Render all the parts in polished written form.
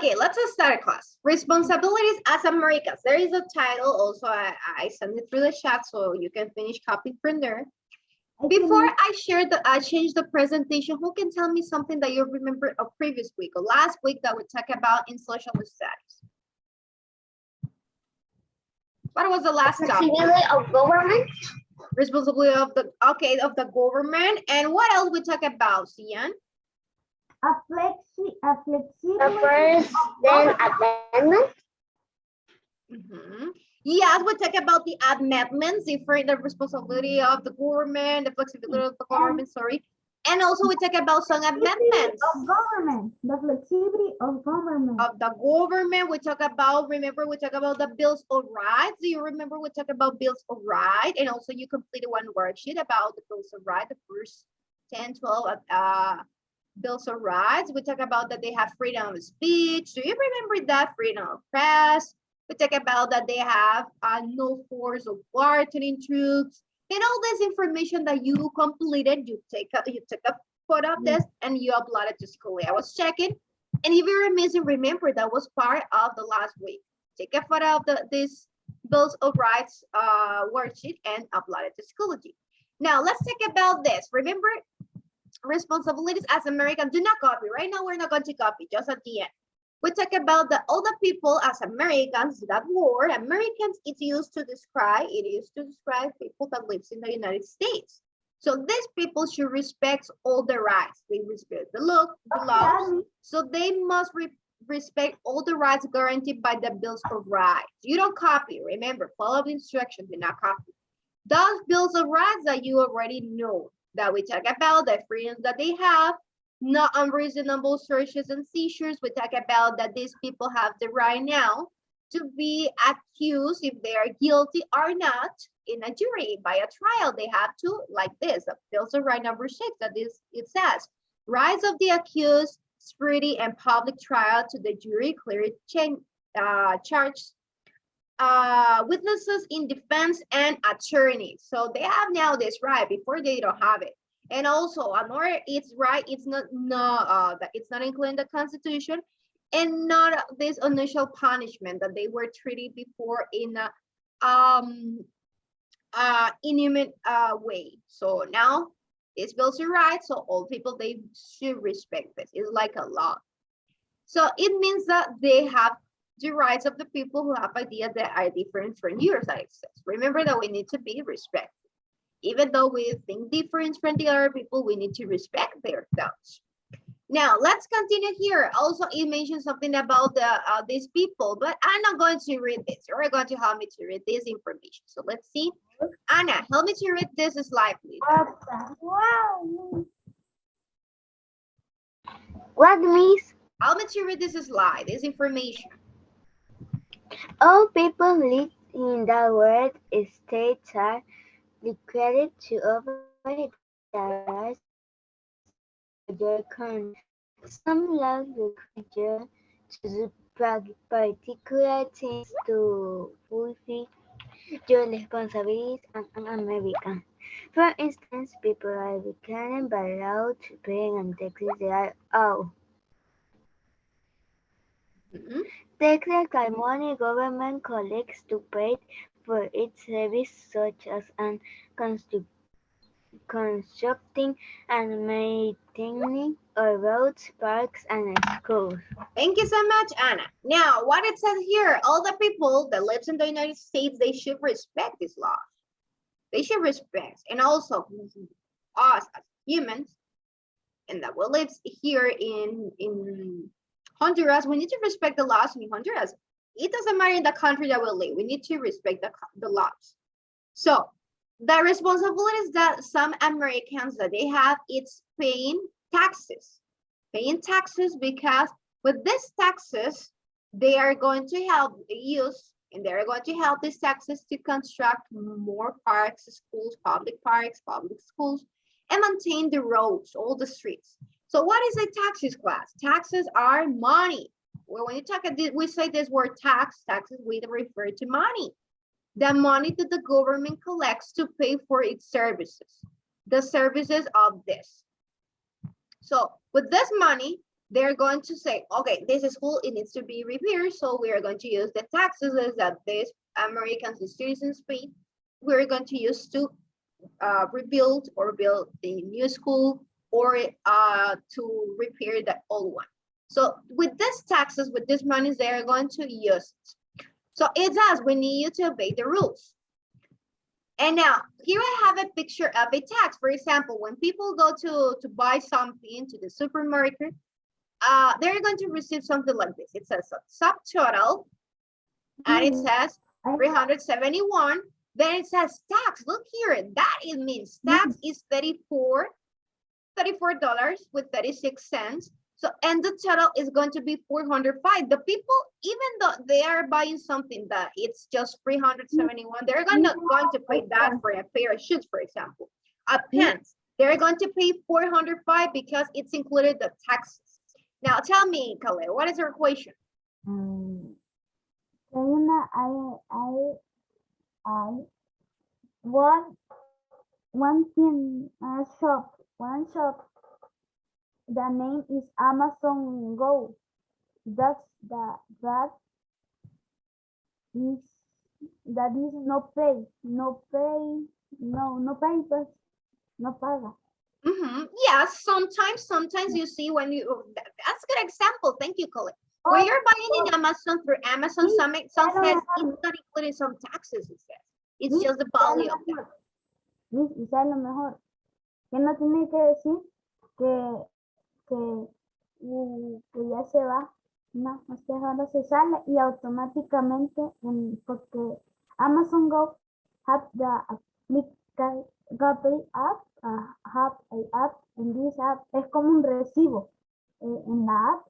Okay, let's start class. Responsibilities as Americans. There is a title also. I sent it through the chat so you can finish copying from there. Before I change the presentation, who can tell me something that you remember of previous week or last week that we talked about in social studies? What was the last topic? Responsibility of government. Responsibility of the government. And what else we talk about, Sian? A flexibility amendment. Yes, we talk about the amendments, the responsibility of the government, the flexibility of the government, sorry. And also we talk about some amendments. Of government, the flexibility of government. Of the government, we talk about, remember we talk about the bills of rights. Do you remember we talk about bills of rights? And also you completed one worksheet about the bills of rights, the first 10, 12 bills of rights. We talk about that they have freedom of speech. Do you remember that? Freedom of press. We talk about that they have no force of guarding troops. And all this information that you completed, you took a photo of this and you upload it to school. I was checking, and if you're missing, remember that was part of the last week. Take a photo of this bills of rights worksheet and upload it to Schoology. Now let's talk about this. Remember, responsibilities as Americans. Do not copy. Right now we're not going to copy, just at the end. We talk about all the people as Americans. That word, Americans, it's used to describe people that lives in the United States. So these people should respect all the rights. They respect the laws. So they must respect all the rights guaranteed by the Bills of Rights. You don't copy, remember, follow the instructions, do not copy. Those Bills of Rights that you already know, that we talk about, the freedoms that they have, not unreasonable searches and seizures. We talk about that these people have the right now to be accused if they are guilty or not in a jury by a trial. They have to, like this, Bills of Right number 6, it says, rights of the accused, speedy and public trial to the jury, clear charge, witnesses in defense and attorneys. So they have now this right. Before they don't have it. And also another, it's right, it's not including the Constitution, and not this initial punishment that they were treated before in a inhuman way. So now this bills of rights, so all people, they should respect this. It's like a law. So it means that they have the rights of the people who have ideas that are different from yours, I said. Remember that we need to be respectful. Even though we think different from the other people, we need to respect their thoughts. Now, let's continue here. Also, it mentions something about these people, but I'm not going to read this. You're going to help me to read this information. So let's see. Anna, help me to read this slide, please. Wow. What, miss? Help me to read this slide, this information. All people live in the world states are required to obey the rights of their country. Some laws require you to do particular things to fulfill your responsibilities as an American. For instance, people are required by law to pay and taxes. They are all. Taxes are money government collects to pay for its service, such as constructing and maintaining our roads, parks, and schools. Thank you so much, Anna. Now, what it says here, all the people that lives in the United States, they should respect these laws. They should respect, and also us as humans, and that we live here in Honduras, we need to respect the laws in Honduras. It doesn't matter in the country that we live, we need to respect the laws. So the responsibilities that some Americans that they have, it's paying taxes because with these taxes, they are going to help use, and they're going to help these taxes to construct more parks, schools, public schools, and maintain the roads, all the streets. So what is a taxes class? Taxes are money. Well, when you talk about this, we say this word taxes, we refer to money. The money that the government collects to pay for its services, the services of this. So with this money, they're going to say, okay, this school, it needs to be repaired, so we are going to use the taxes that these Americans, the citizens pay. We're going to use to rebuild or build the new school or to repair the old one. So with these taxes, with this money, they are going to use it. So it says we need you to obey the rules. And now here I have a picture of a tax. For example, when people go to buy something to the supermarket, they're going to receive something like this. It says subtotal, and it says 371. Then it says tax. Look here, that it means tax is $34 with 36 cents. So, and the total is going to be 405. The people, even though they are buying something that it's just 371, they're going to pay that for a pair of shoes, for example. A pants, they're going to pay 405 because it's included the taxes. Now tell me, Kale, what is your question? One shop. The name is Amazon Go. That is no pay, no paga. Yes, sometimes you see when you, that's a good example. Thank you, Kale. When you're buying in Amazon through Amazon, some says it's not including some taxes, it says. It's just the value of that. Y sabes lo mejor, que no tiene que decir que ya se va, no, usted ahora se sale y automáticamente, porque Amazon Go have the app, en this app, es como un recibo en la app.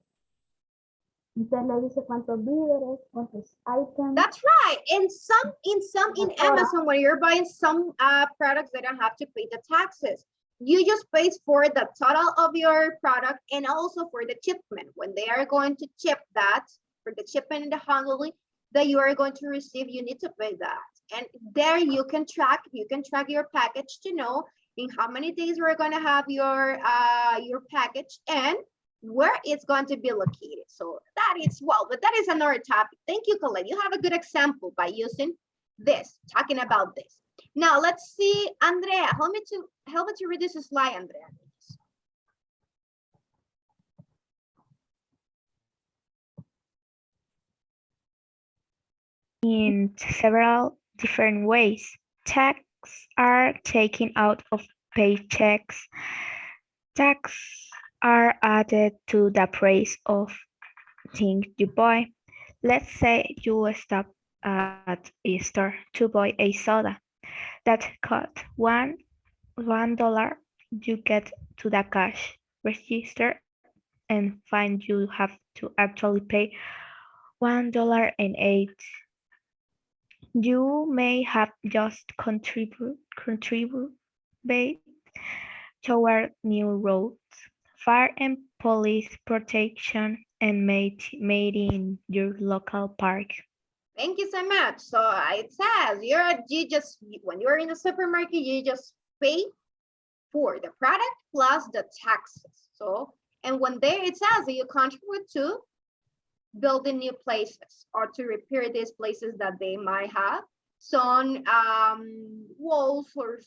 Entonces le dice cuántos víveres, cuántos items. That's right. In Amazon, when you're buying some products, they don't have to pay the taxes. You just pay for the total of your product and also for the shipment. When they are going to ship that, for the shipment and the handling that you are going to receive, you need to pay that. And there you can track your package to know in how many days you're going to have your package and where it's going to be located. So that is, well, but that is another topic. Thank you, Colette. You have a good example by using this, talking about this. Now let's see, Andrea, help me to read this slide, Andrea. In several different ways, tax are taken out of paychecks. Tax are added to the price of things you buy. Let's say you stop at a store to buy a soda that cost $1. You get to the cash register and find you have to actually pay $1.08. You may have just contributed toward new roads, fire and police protection, and made in your local park. Thank you so much. So it says when you're in the supermarket, you just pay for the product plus the taxes. So, and when there it says that you contribute to building new places or to repair these places that they might have some walls or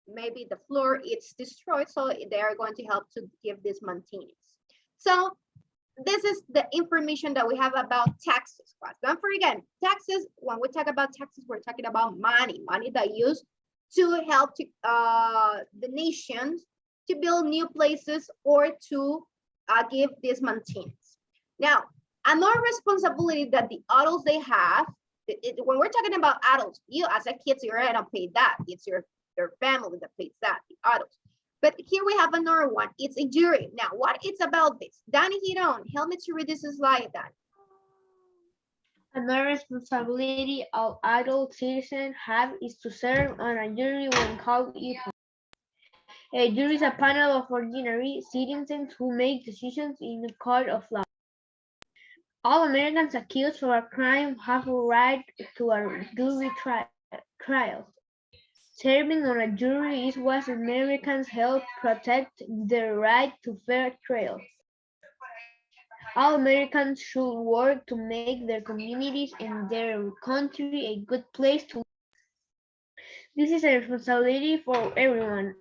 maybe the floor it's destroyed, so they are going to help to give this maintenance. So this is the information that we have about taxes. Don't forget, taxes, when we talk about taxes, we're talking about money that used to help to, the nations to build new places or to give this maintenance. Now, another responsibility that the adults they have, when we're talking about adults, you as a kid, you're gonna pay that. It's your family that pays that, the adults. But here we have another one. It's a jury. Now, what it's about this? Danny Giron, help me to read this slide, Danny. Another responsibility all adult citizens have is to serve on a jury when called upon. A jury is a panel of ordinary citizens who make decisions in a court of law. All Americans accused of a crime have a right to a jury trial. Serving on a jury is what Americans help protect their right to fair trial. All Americans should work to make their communities and their country a good place to live. This is a responsibility for everyone,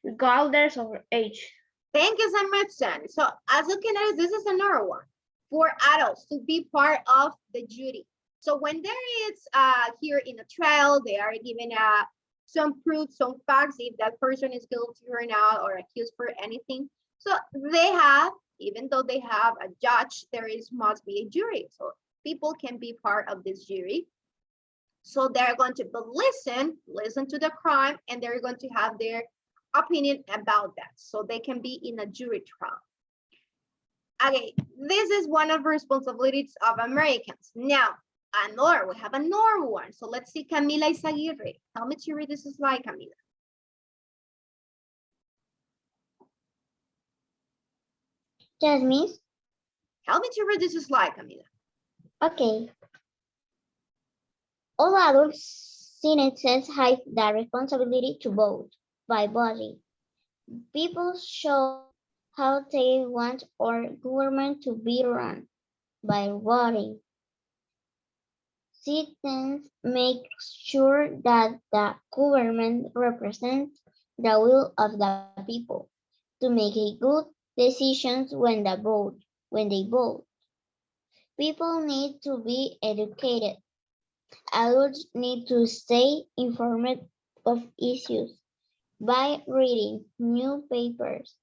regardless of age. Thank you so much, Sandy. So as you can notice, this is another one for adults to be part of the jury. So when there is here in a trial, they are given some proof, some facts, if that person is guilty or not, or accused for anything. So they have, even though they have a judge, there must be a jury. So people can be part of this jury. So they're going to listen to the crime, and they're going to have their opinion about that. So they can be in a jury trial. Okay, this is one of the responsibilities of Americans. Now, we have another one. So let's see Camila Izaguirre. Tell me to read this slide, Camila. Yes, miss. Help me to read this slide, Camila. Okay. All adult citizens have the responsibility to vote by voting. People show how they want our government to be run by voting. Citizens make sure that the government represents the will of the people to make a good decisions when they vote. People need to be educated. Adults need to stay informed of issues by reading newspapers,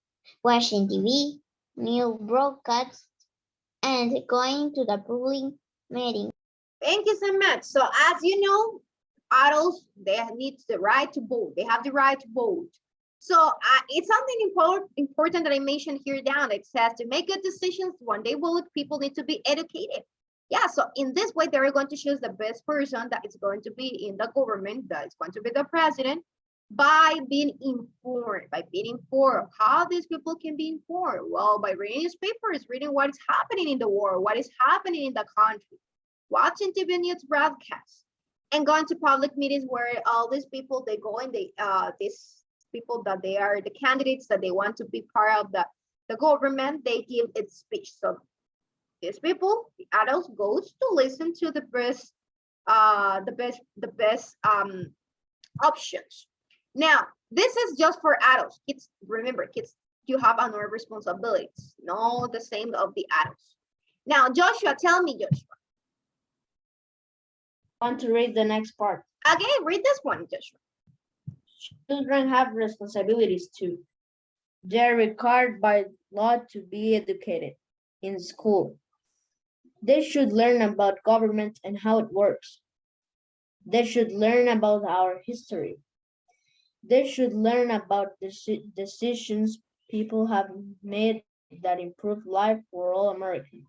watching TV, news broadcasts, and going to the public meetings. Thank you so much. So as you know, adults, they need the right to vote. They have the right to vote. So it's something important that I mentioned here down. It says to make good decisions when they vote, people need to be educated. Yeah, so in this way, they're going to choose the best person that is going to be in the government, that is going to be the president, by being informed, How these people can be informed? Well, by reading newspapers, reading what is happening in the world, what is happening in the country, watching TV news broadcasts, and going to public meetings where all these people, they go and these people that they are the candidates that they want to be part of the government, they give its speech. So these people, the adults, goes to listen to the best options. Now, this is just for adults. Kids, remember, kids, you have another responsibilities, not the same of the adults. Now, Joshua, tell me, Joshua. I want to read the next part. Okay, read this one, Joshua. Children have responsibilities too. They're required by law to be educated in school. They should learn about government and how it works. They should learn about our history. They should learn about the decisions people have made that improve life for all Americans.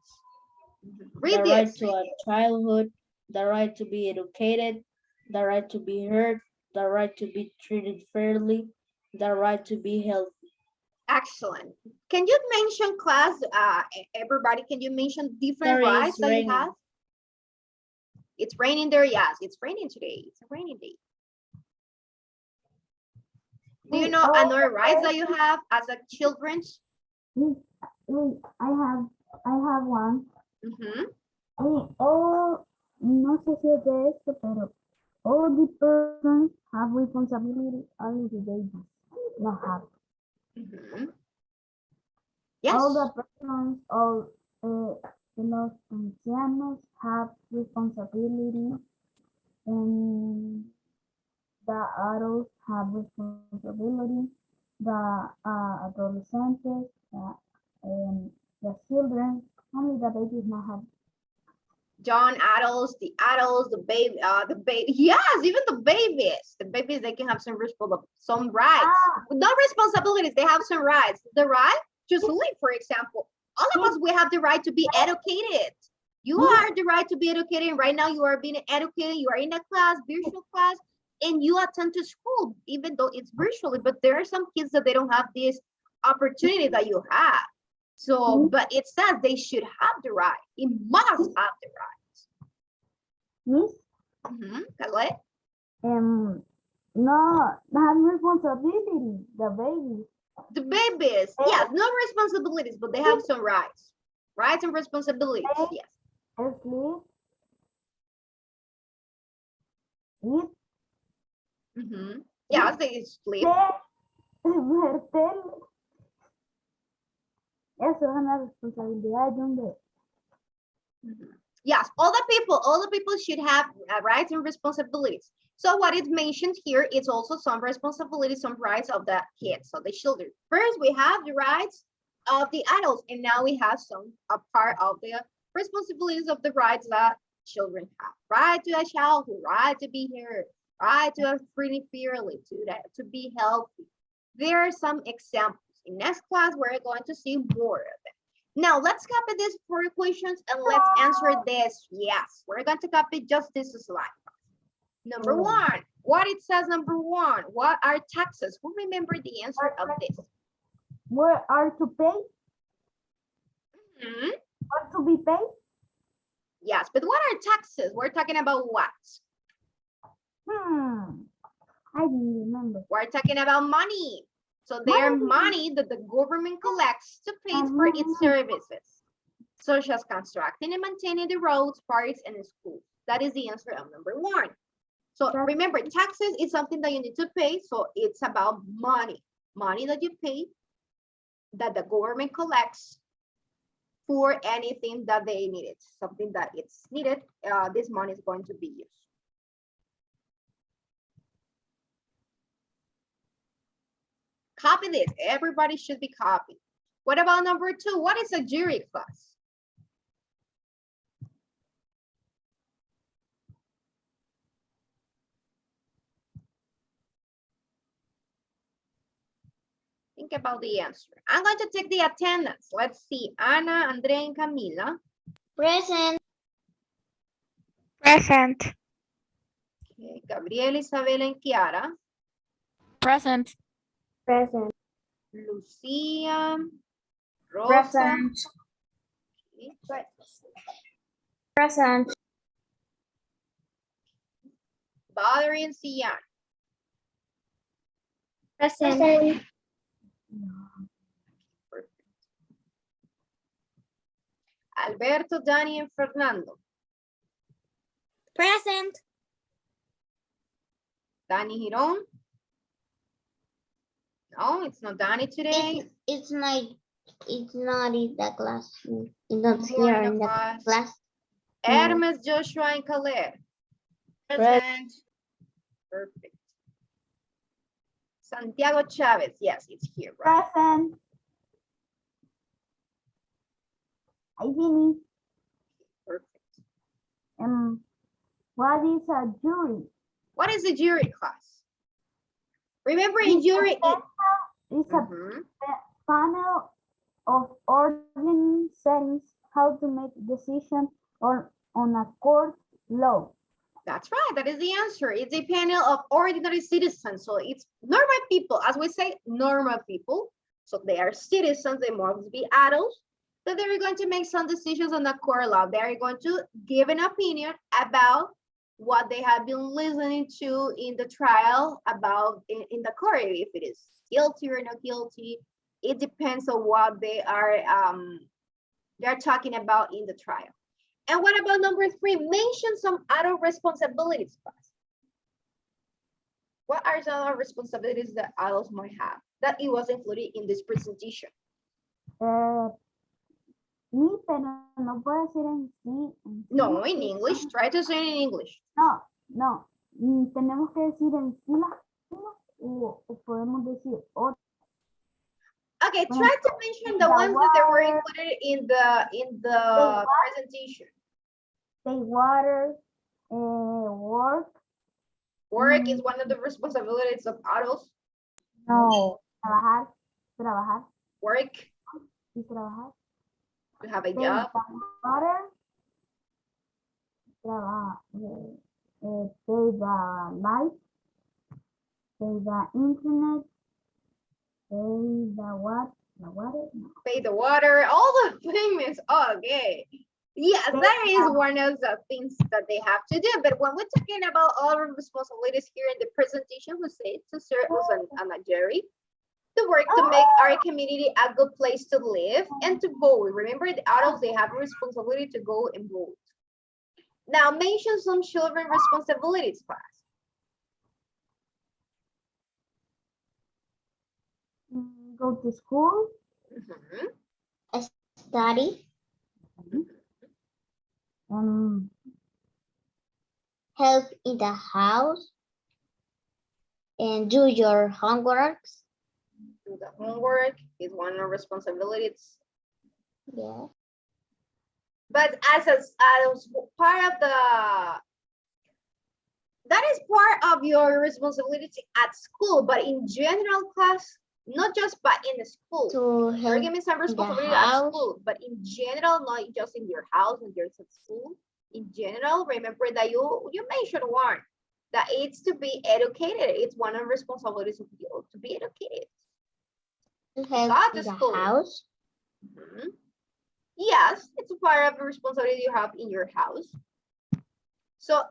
Read The right this. to a childhood, the right to be educated, the right to be heard, the right to be treated fairly, the right to be healthy. Excellent. Can you mention, class, everybody, can you mention different Sorry, rights it's that you raining. have? It's raining there, yes, it's raining today. It's a rainy day. Do you know another rights that you have as a children? I have one. Mm-hmm. No sé si es de esto, pero all the persons have responsibility, only the babies not have. Mm-hmm. Yes. All the persons, los ancianos have responsibility, and the adults have responsibility, the adolescents, the children, only the babies not have. Young adults, the baby, yes, even the babies, they can have some rights, not responsibilities, they have some rights. The right to sleep, for example. All of us, we have the right to be educated. You are the right to be educated, and right now you are being educated, you are in a class, virtual class, and you attend to school, even though it's virtually, but there are some kids that they don't have this opportunity that you have. So, but it says they should have the right. It must have the rights. Miss? Mm-hmm. No, they have responsibility, the babies. The babies, yes, no responsibilities, but they have some rights. Rights and responsibilities, yes. Sleep. Eat. Mhm. Yes, they sleep. Ver tele. Eso es una responsabilidad de un bebé. Yes, all the people should have rights and responsibilities. So what it mentioned here is also some responsibilities, some rights of the kids, of the children. First, we have the rights of the adults, and now we have a part of the responsibilities of the rights that children have. Right to a childhood, right to be here, right to a free fairly, to be healthy. There are some examples. In next class, we're going to see more of them. Now let's copy these 4 questions and let's answer this. Yes, we're going to copy just this slide. Number 1, what it says number 1, what are taxes? Who remember the answer of this? Where are to pay? Mhm. Or to be paid? Yes, but what are taxes? We're talking about what? I didn't remember. We're talking about money. So they're money that the government collects to pay for its services, such as constructing and maintaining the roads, parks, and schools. That is the answer of number 1. So remember, taxes is something that you need to pay. So it's about money, money that you pay, that the government collects for anything that they needed, something that it's needed. This money is going to be used. Copy this. Everybody should be copied. What about number 2? What is a jury class? Think about the answer. I'm going to take the attendance. Let's see. Ana, Andrea, and Camila. Present. Present. Okay. Gabriel, Isabel, and Kiara. Present. Present. Lucia, Rosa. Okay. Present. Valerie and Sian. Present. Alberto, Dani, and Fernando. Present. Dani Giron. No, it's not Dani today. It's not in the class. It's not More here in in the the class. class. Hermes, Joshua, and Caleb. Present. Perfect. Santiago Chavez. Yes, it's here, right? Present. I finished. Perfect. What is a jury? What is a jury class? Remember, in jury, It's a panel of ordinary settings how to make decisions on a court law. That's right. That is the answer. It's a panel of ordinary citizens. So it's normal people, as we say, normal people. So they are citizens. They must be adults. So they're going to make some decisions on the court law. They're going to give an opinion about what they have been listening to in the trial, about in the court, if it is guilty or not guilty. It depends on what they're talking about in the trial. And what about number 3? Mention some adult responsibilities, class. What are some other responsibilities that adults might have that it was included in this presentation? Pero no puedo decir en sí. No, in English. Try to say it in English. No. Tenemos que decir en sí las cosas o podemos decir otras. Okay, try to mention the ones that were included in the presentation. Take water, work. Work is one of the responsibilities of adults. No, trabajar. Work, Y trabajar. to have a Take job. water. Trabajar. Take the light. Take the internet. Pay the water. No. Pay the water, all the payments. Okay. Yes, that is one of the things that they have to do. But when we're talking about all the responsibilities here in the presentation, we say to serve as a jury, to work to make our community a good place to live and to vote. Remember, the adults, they have a responsibility to go and vote. Now, mention some children responsibilities, class. Go to school, Mhm. Study, help in the house, and do your homeworks. Do the homework is one of the responsibilities. Yeah. But as part of that is part of your responsibility at school, but in general, class, not just but in the school. To You're help giving some responsibility at house. school, but in general, not just in your house, when you're at school. In general, remember that you mentioned one, that it's to be educated. It's one of the responsibilities of you to be educated. To help Go in to the school. house. Mhm. Yes, it's a part of the responsibility you have in your house. So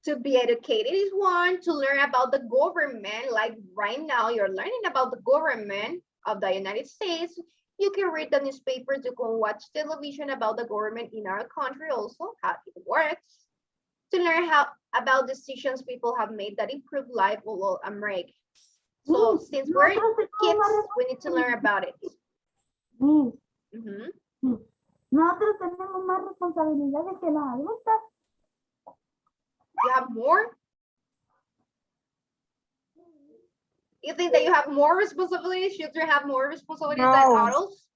to be educated is one, to learn about the government, like right now you're learning about the government of the United States. You can read the newspapers, you can watch television about the government in our country also, how it works. To learn about decisions people have made that improve life all over America. So Miss, since we're nosotros kids, tenemos we need to learn about it. Miss, Mhm. nosotros tenemos más responsabilidades que las adultas. You have more? You think that you have more responsibilities? Children have more responsibilities than No. adults?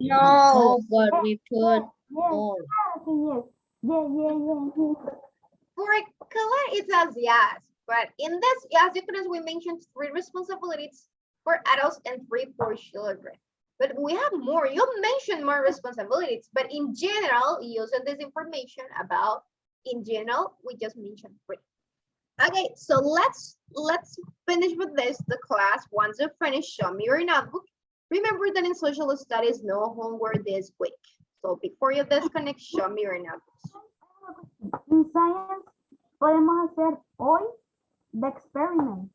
Yes, No, but we put yes, more. yes, yes. For color, it says yes, but in this, yes, difference we mentioned 3 responsibilities for adults and 3 for children. But we have more. You mentioned more responsibilities, but in general, using this information about in general, we just mentioned 3. Okay, so let's finish with this. The class, once you finish, show me your notebook. Remember that in social studies, no homework this week. So before you disconnect, show me your notebooks. In science, podemos hacer hoy the experiment.